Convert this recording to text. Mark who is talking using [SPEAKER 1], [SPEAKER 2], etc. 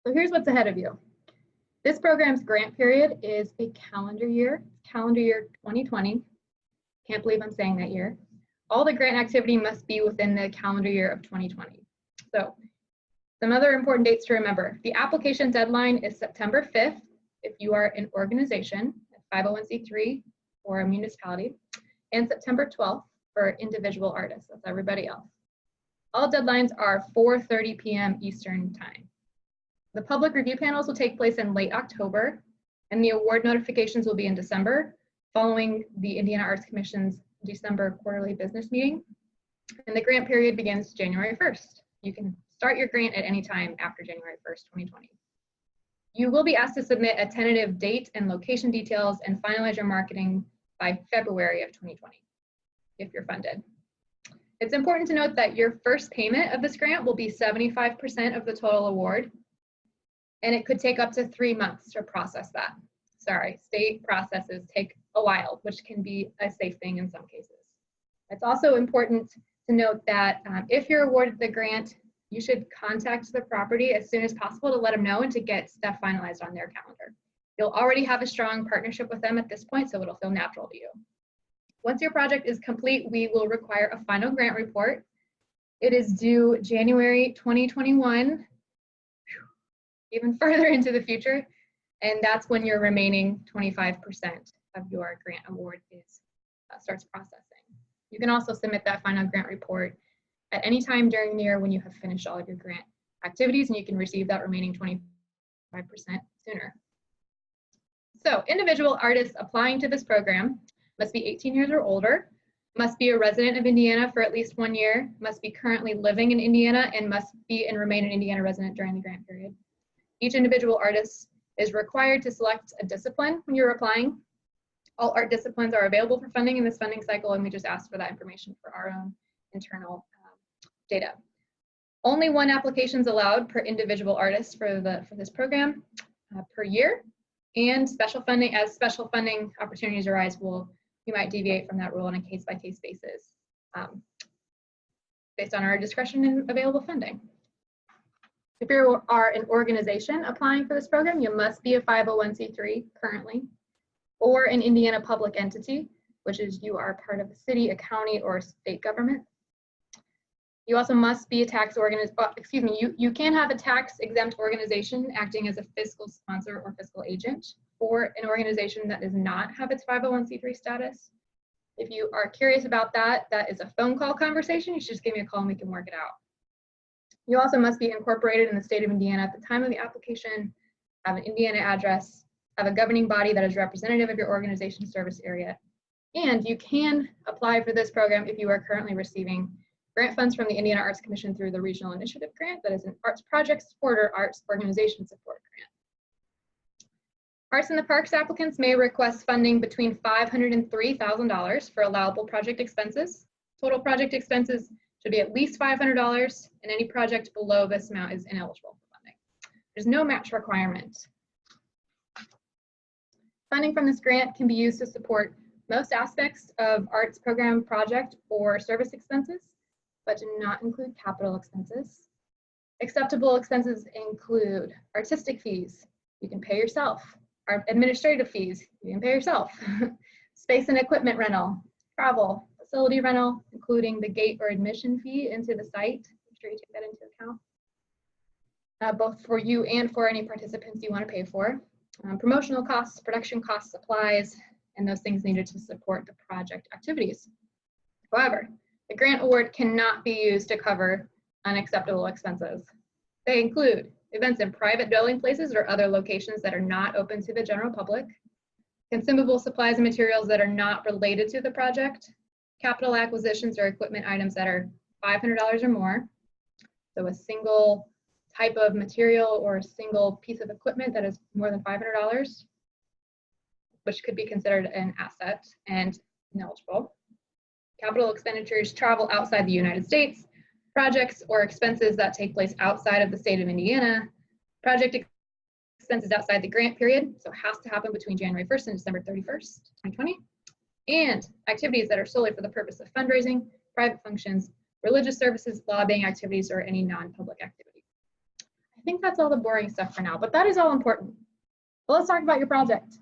[SPEAKER 1] So here's what's ahead of you. This program's grant period is a calendar year 2020. Can't believe I'm saying that year. All the grant activity must be within the calendar year of 2020. So some other important dates to remember. The application deadline is September 5th if you are an organization, a 501c3 or a municipality, and September 12th for individual artists. That's everybody else. All deadlines are 4:30 p.m. Eastern time. The public review panels will take place in late October, and the award notifications will be in December, following the Indiana Arts Commission's December quarterly business meeting. And the grant period begins January 1st. You can start your grant at any time after January 1st, 2020. You will be asked to submit a tentative date and location details and finalize your marketing by February of 2020, if you're funded. It's important to note that your first payment of this grant will be 75% of the total award, and it could take up to 3 months to process that. Sorry, state processes take a while, which can be a safe thing in some cases. It's also important to note that if you're awarded the grant, you should contact the property as soon as possible to let them know and to get stuff finalized on their calendar. You'll already have a strong partnership with them at this point, so it'll feel natural to you. Once your project is complete, we will require a final grant report. It is due January 2021, even further into the future, and that's when your remaining 25% of your grant award starts processing. You can also submit that final grant report at any time during the year when you have finished all of your grant activities, and you can receive that remaining 25% sooner. So individual artists applying to this program must be 18 years or older, must be a resident of Indiana for at least 1 year, must be currently living in Indiana, and must be and remain an Indiana resident during the grant period. Each individual artist is required to select a discipline when you're applying. All art disciplines are available for funding in this funding cycle, and we just asked for that information for our own internal data. Only 1 application is allowed per individual artist for this program per year, and special funding, as special funding opportunities arise, you might deviate from that rule on a case-by-case basis based on our discretion and available funding. If you are an organization applying for this program, you must be a 501c3 currently, or an Indiana public entity, which is you are part of a city, a county, or a state government. You also must be a tax you can have a tax exempt organization acting as a fiscal sponsor or fiscal agent for an organization that does not have its 501c3 status. If you are curious about that, that is a phone call conversation. You should just give me a call and we can work it out. You also must be incorporated in the state of Indiana at the time of the application, have an Indiana address, have a governing body that is representative of your organization's service area, and you can apply for this program if you are currently receiving grant funds from the Indiana Arts Commission through the Regional Initiative Grant, that is an Arts Project Support or Arts Organization Support Grant. Arts in the Parks applicants may request funding between $500 and $3,000 for allowable project expenses. Total project expenses should be at least $500, and any project below this amount is ineligible for funding. There's no match requirement. Funding from this grant can be used to support most aspects of arts program project or service expenses, but do not include capital expenses. Acceptable expenses include artistic fees, you can pay yourself. Our administrative fees, you can pay yourself. Space and equipment rental, travel, facility rental, including the gate or admission fee into the site. Make sure you take that into account, both for you and for any participants you want to pay for. Promotional costs, production costs, supplies, and those things needed to support the project activities. However, the grant award cannot be used to cover unacceptable expenses. They include events in private dwelling places or other locations that are not open to the general public, consumable supplies and materials that are not related to the project, capital acquisitions or equipment items that are $500 or more, so a single type of material or a single piece of equipment that is more than $500, which could be considered an asset and ineligible. Capital expenditures, travel outside the United States, projects or expenses that take place outside of the state of Indiana, project expenses outside the grant period, so it has to happen between January 1st and December 31st, 2020, and activities that are solely for the purpose of fundraising, private functions, religious services, lobbying activities, or any non-public activity. I think that's all the boring stuff for now, but that is all important. So let's talk about your project.